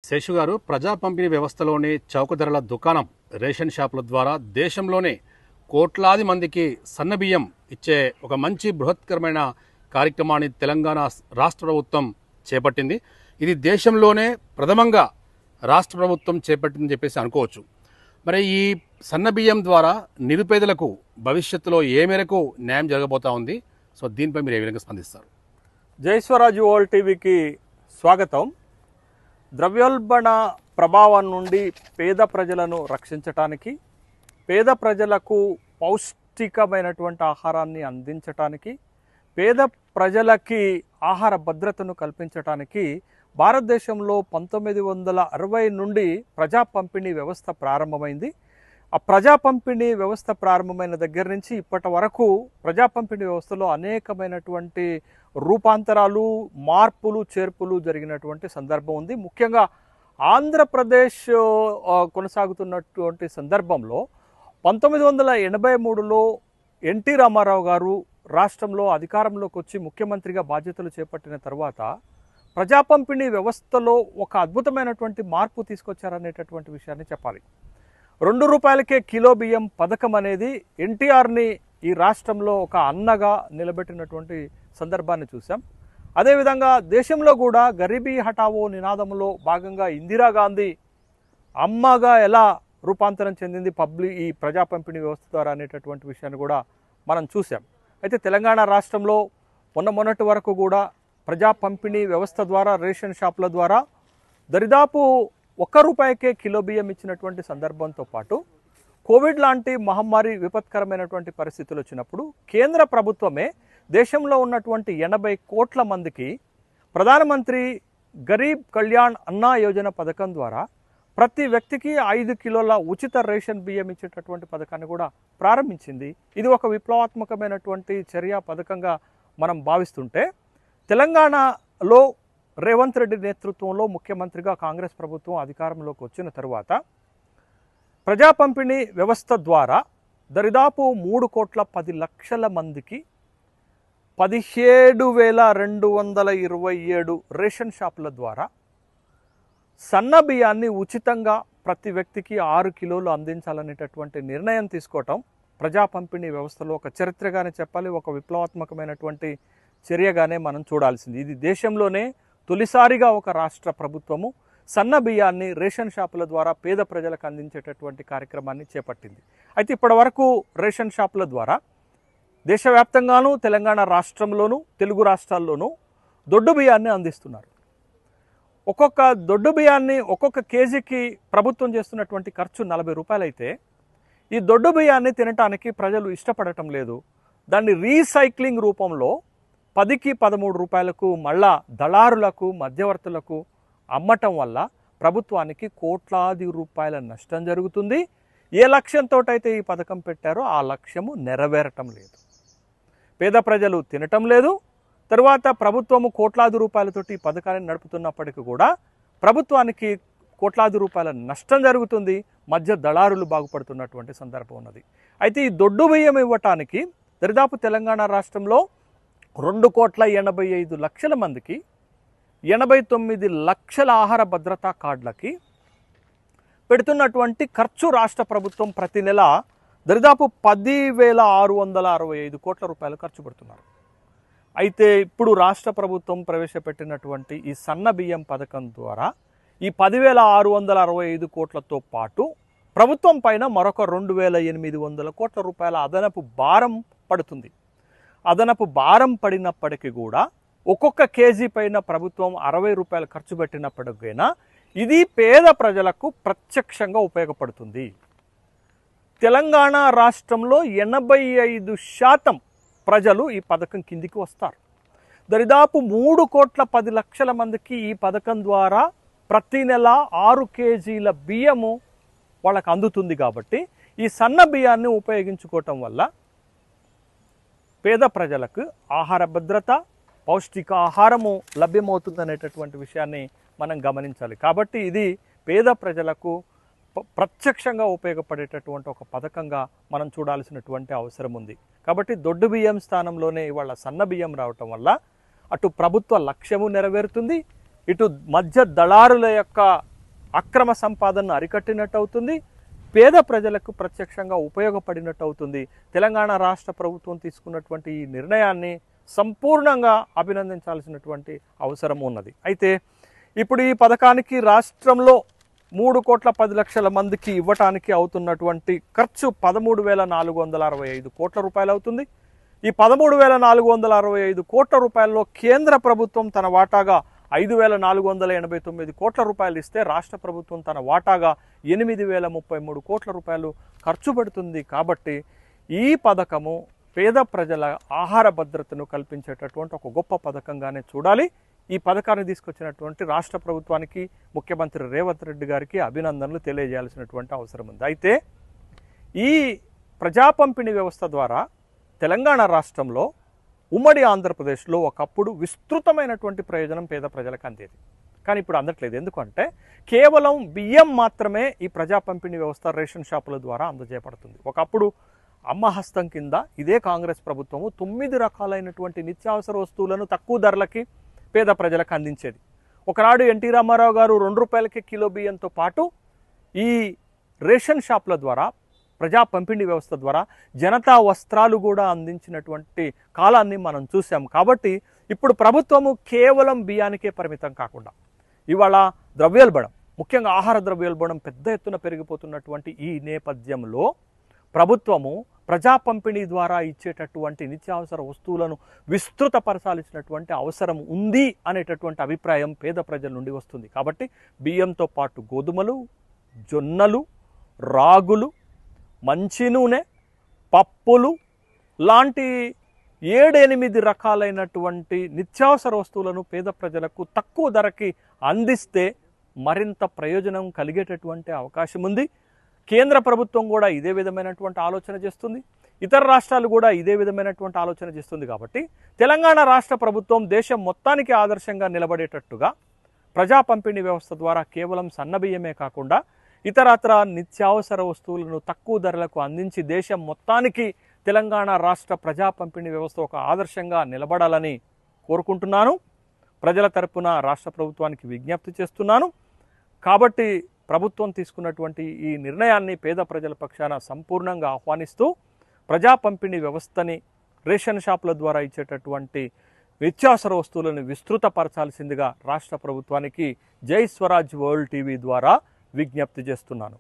శేషు గారు, ప్రజా పంపిణీ వ్యవస్థలోని చౌక ధరల దుకాణం రేషన్ షాపుల ద్వారా దేశంలోనే కోట్లాది మందికి సన్నబియ్యం ఇచ్చే ఒక మంచి బృహత్కరమైన కార్యక్రమాన్ని తెలంగాణ రాష్ట్ర ప్రభుత్వం చేపట్టింది. ఇది దేశంలోనే ప్రథమంగా రాష్ట్ర ప్రభుత్వం చేపట్టిందని చెప్పేసి అనుకోవచ్చు. మరి ఈ సన్నబియ్యం ద్వారా నిరుపేదలకు భవిష్యత్తులో ఏ మేరకు న్యాయం జరగబోతా ఉంది? సో దీనిపై మీరు ఏ విధంగా స్పందిస్తారు? జై స్వరాజ్ వరల్డ్ టీవీకి స్వాగతం. ద్రవ్యోల్బణ ప్రభావం నుండి పేద ప్రజలను రక్షించటానికి, పేద ప్రజలకు పౌష్టికమైనటువంటి ఆహారాన్ని అందించటానికి, పేద ప్రజలకి ఆహార భద్రతను కల్పించటానికి భారతదేశంలో 1960 నుండి ప్రజా పంపిణీ వ్యవస్థ ప్రారంభమైంది. ఆ ప్రజా పంపిణీ వ్యవస్థ ప్రారంభమైన దగ్గర నుంచి ఇప్పటి వరకు ప్రజా పంపిణీ వ్యవస్థలో అనేకమైనటువంటి రూపాంతరాలు, మార్పులు, చేర్పులు జరిగినటువంటి సందర్భం ఉంది. ముఖ్యంగా ఆంధ్రప్రదేశ్ కొనసాగుతున్నటువంటి సందర్భంలో 1983లో ఎన్టీ రామారావు గారు రాష్ట్రంలో అధికారంలోకి వచ్చి ముఖ్యమంత్రిగా బాధ్యతలు చేపట్టిన తర్వాత ప్రజా పంపిణీ వ్యవస్థలో ఒక అద్భుతమైనటువంటి మార్పు తీసుకొచ్చారనేటటువంటి విషయాన్ని చెప్పాలి. 2 రూపాయలకే కిలో బియ్యం పథకం అనేది ఎన్టీఆర్ని ఈ రాష్ట్రంలో ఒక అన్నగా నిలబెట్టినటువంటి సందర్భాన్ని చూసాం. అదేవిధంగా దేశంలో కూడా గరీబీ హఠావో నినాదంలో భాగంగా ఇందిరాగాంధీ అమ్మగా ఎలా రూపాంతరం చెందింది ఈ ప్రజా పంపిణీ వ్యవస్థ ద్వారా అనేటటువంటి విషయాన్ని కూడా మనం చూసాం. అయితే తెలంగాణ రాష్ట్రంలో మొన్నటి వరకు కూడా ప్రజా పంపిణీ వ్యవస్థ ద్వారా రేషన్ షాపుల ద్వారా దరిదాపు 1 రూపాయికే కిలో బియ్యం ఇచ్చినటువంటి సందర్భంతో పాటు కోవిడ్ లాంటి మహమ్మారి విపత్కరమైనటువంటి పరిస్థితులు వచ్చినప్పుడు కేంద్ర ప్రభుత్వమే దేశంలో ఉన్నటువంటి 80 కోట్ల మందికి ప్రధానమంత్రి గరీబ్ కళ్యాణ్ అన్నా యోజన పథకం ద్వారా ప్రతి వ్యక్తికి 5 కిలోల ఉచిత రేషన్ బియ్యం ఇచ్చేటటువంటి పథకాన్ని కూడా ప్రారంభించింది. ఇది ఒక విప్లవాత్మకమైనటువంటి చర్య పథకంగా మనం భావిస్తుంటే, తెలంగాణలో రేవంత్ రెడ్డి నేతృత్వంలో ముఖ్యమంత్రిగా కాంగ్రెస్ ప్రభుత్వం అధికారంలోకి వచ్చిన తరువాత ప్రజా పంపిణీ వ్యవస్థ ద్వారా దరిదాపు 3,10,00,000 మందికి 17,227 రేషన్ షాపుల ద్వారా సన్న బియ్యాన్ని ఉచితంగా ప్రతి వ్యక్తికి 6 కిలోలు అందించాలనేటటువంటి నిర్ణయం తీసుకోవటం ప్రజా పంపిణీ వ్యవస్థలో ఒక చరిత్రగానే చెప్పాలి, ఒక విప్లవాత్మకమైనటువంటి చర్యగానే మనం చూడాల్సింది. ఇది దేశంలోనే తొలిసారిగా ఒక రాష్ట్ర ప్రభుత్వము సన్న బియ్యాన్ని రేషన్ షాపుల ద్వారా పేద ప్రజలకు అందించేటటువంటి కార్యక్రమాన్ని చేపట్టింది. అయితే ఇప్పటి వరకు రేషన్ షాపుల ద్వారా దేశవ్యాప్తంగానూ తెలంగాణ రాష్ట్రంలోనూ తెలుగు రాష్ట్రాల్లోనూ దొడ్డు బియ్యాన్ని అందిస్తున్నారు. ఒక్కొక్క దొడ్డు బియ్యాన్ని ఒక్కొక్క కేజీకి ప్రభుత్వం చేస్తున్నటువంటి ఖర్చు 40 రూపాయలు అయితే ఈ దొడ్డు బియ్యాన్ని తినటానికి ప్రజలు ఇష్టపడటం లేదు. దాన్ని రీసైక్లింగ్ రూపంలో 10కి 13 రూపాయలకు మళ్ళా దళారులకు, మధ్యవర్తులకు అమ్మటం వల్ల ప్రభుత్వానికి కోట్లాది రూపాయల నష్టం జరుగుతుంది. ఏ లక్ష్యంతో అయితే ఈ పథకం పెట్టారో ఆ లక్ష్యము నెరవేరటం లేదు. పేద ప్రజలు తినటం లేదు. తరువాత ప్రభుత్వము కోట్లాది రూపాయలతోటి ఈ పథకాన్ని నడుపుతున్నప్పటికీ కూడా ప్రభుత్వానికి కోట్లాది రూపాయల నష్టం జరుగుతుంది. మధ్య దళారులు బాగుపడుతున్నటువంటి సందర్భం ఉన్నది. అయితే ఈ దొడ్డు బియ్యం ఇవ్వటానికి దరిదాపు తెలంగాణ రాష్ట్రంలో 2,85,00,000 మందికి 89 లక్షల ఆహార భద్రతా కార్డులకి పెడుతున్నటువంటి ఖర్చు రాష్ట్ర ప్రభుత్వం ప్రతి నెల దరిదాపు 10,665 కోట్ల రూపాయలు ఖర్చు పెడుతున్నారు. అయితే ఇప్పుడు రాష్ట్ర ప్రభుత్వం ప్రవేశపెట్టినటువంటి ఈ సన్న బియ్యం పథకం ద్వారా ఈ 10,665 కోట్లతో పాటు ప్రభుత్వం పైన మరొక 2,800 కోట్ల రూపాయల అదనపు భారం పడుతుంది. అదనపు భారం పడినప్పటికీ కూడా ఒక్కొక్క కేజీ పైన ప్రభుత్వం 60 రూపాయలు ఖర్చు పెట్టినప్పటికైనా ఇది పేద ప్రజలకు ప్రత్యక్షంగా ఉపయోగపడుతుంది. తెలంగాణ రాష్ట్రంలో 85% ప్రజలు ఈ పథకం కిందికి వస్తారు. దరిదాపు 3,10,00,000 మందికి ఈ పథకం ద్వారా ప్రతి నెల 6 కేజీల బియ్యము వాళ్ళకు అందుతుంది. కాబట్టి ఈ సన్న బియ్యాన్ని ఉపయోగించుకోవటం వల్ల పేద ప్రజలకు ఆహార భద్రత, పౌష్టిక ఆహారము లభ్యమవుతుందనేటటువంటి విషయాన్ని మనం గమనించాలి. కాబట్టి ఇది పేద ప్రజలకు ప్రత్యక్షంగా ఉపయోగపడేటటువంటి ఒక పథకంగా మనం చూడాల్సినటువంటి అవసరం ఉంది. కాబట్టి దొడ్డు బియ్యం స్థానంలోనే ఇవాళ సన్న బియ్యం రావటం వల్ల అటు ప్రభుత్వ లక్ష్యము నెరవేరుతుంది, ఇటు మధ్య దళారుల యొక్క అక్రమ సంపాదనను అరికట్టినట్టు అవుతుంది, పేద ప్రజలకు ప్రత్యక్షంగా ఉపయోగపడినట్టు అవుతుంది. తెలంగాణ రాష్ట్ర ప్రభుత్వం తీసుకున్నటువంటి ఈ నిర్ణయాన్ని సంపూర్ణంగా అభినందించాల్సినటువంటి అవసరం ఉన్నది. అయితే ఇప్పుడు ఈ పథకానికి రాష్ట్రంలో 3,10,00,000 మందికి ఇవ్వటానికి అవుతున్నటువంటి ఖర్చు 13,465 కోట్ల రూపాయలు అవుతుంది. ఈ 13,465 కోట్ల రూపాయల్లో కేంద్ర ప్రభుత్వం తన వాటాగా 5,489 కోట్ల రూపాయలు ఇస్తే రాష్ట్ర ప్రభుత్వం తన వాటాగా 8,033 కోట్ల రూపాయలు ఖర్చు పెడుతుంది. కాబట్టి ఈ పథకము పేద ప్రజల ఆహార భద్రతను కల్పించేటటువంటి ఒక గొప్ప పథకంగానే చూడాలి. ఈ పథకాన్ని తీసుకొచ్చినటువంటి రాష్ట్ర ప్రభుత్వానికి, ముఖ్యమంత్రి రేవంత్ రెడ్డి గారికి అభినందనలు తెలియజేయాల్సినటువంటి అవసరం ఉంది. అయితే ఈ ప్రజా పంపిణీ వ్యవస్థ ద్వారా తెలంగాణ రాష్ట్రంలో, ఉమ్మడి ఆంధ్రప్రదేశ్లో ఒకప్పుడు విస్తృతమైనటువంటి ప్రయోజనం పేద ప్రజలకు అందేది. కానీ ఇప్పుడు అందట్లేదు. ఎందుకంటే కేవలం బియ్యం మాత్రమే ఈ ప్రజా పంపిణీ వ్యవస్థ రేషన్ షాపుల ద్వారా అందజేయబడుతుంది. ఒకప్పుడు అమ్మహస్తం కింద ఇదే కాంగ్రెస్ ప్రభుత్వము 9 రకాలైనటువంటి నిత్యావసర వస్తువులను తక్కువ ధరలకి పేద ప్రజలకు అందించేది. ఒకనాడు ఎన్టీ రామారావు గారు 2 రూపాయలకి కిలో బియ్యంతో పాటు ఈ రేషన్ షాపుల ద్వారా, ప్రజా పంపిణీ వ్యవస్థ ద్వారా జనతా వస్త్రాలు కూడా అందించినటువంటి కాలాన్ని మనం చూసాం. కాబట్టి ఇప్పుడు ప్రభుత్వము కేవలం బియ్యానికే పరిమితం కాకుండా ఇవాళ ద్రవ్యోల్బణం, ముఖ్యంగా ఆహార ద్రవ్యోల్బణం పెద్ద ఎత్తున పెరిగిపోతున్నటువంటి ఈ నేపథ్యంలో ప్రభుత్వము ప్రజా పంపిణీ ద్వారా ఇచ్చేటటువంటి నిత్యావసర వస్తువులను విస్తృతపరచాల్సినటువంటి అవసరం ఉంది అనేటటువంటి అభిప్రాయం పేద ప్రజల నుండి వస్తుంది. కాబట్టి బియ్యంతో పాటు గోధుమలు, జొన్నలు, రాగులు, మంచి నూనె, పప్పులు లాంటి 7-8 రకాలైనటువంటి నిత్యావసర వస్తువులను పేద ప్రజలకు తక్కువ ధరకి అందిస్తే మరింత ప్రయోజనం కలిగేటటువంటి అవకాశం ఉంది. కేంద్ర ప్రభుత్వం కూడా ఇదే విధమైనటువంటి ఆలోచన చేస్తుంది, ఇతర రాష్ట్రాలు కూడా ఇదే విధమైనటువంటి ఆలోచన చేస్తుంది. కాబట్టి తెలంగాణ రాష్ట్ర ప్రభుత్వం దేశం మొత్తానికి ఆదర్శంగా నిలబడేటట్టుగా ప్రజా పంపిణీ వ్యవస్థ ద్వారా కేవలం సన్నబియ్యమే కాకుండా ఇతరత్ర నిత్యావసర వస్తువులను తక్కువ ధరలకు అందించి దేశం మొత్తానికి తెలంగాణ రాష్ట్ర ప్రజా పంపిణీ వ్యవస్థ ఒక ఆదర్శంగా నిలబడాలని కోరుకుంటున్నాను. ప్రజల తరపున రాష్ట్ర ప్రభుత్వానికి విజ్ఞప్తి చేస్తున్నాను. కాబట్టి ప్రభుత్వం తీసుకున్నటువంటి ఈ నిర్ణయాన్ని పేద ప్రజల పక్షాన సంపూర్ణంగా ఆహ్వానిస్తూ ప్రజా పంపిణీ వ్యవస్థని, రేషన్ షాపుల ద్వారా ఇచ్చేటటువంటి నిత్యావసర వస్తువులను విస్తృతపరచాల్సిందిగా రాష్ట్ర ప్రభుత్వానికి జై స్వరాజ్ వరల్డ్ టీవీ ద్వారా విజ్ఞప్తి చేస్తున్నాను.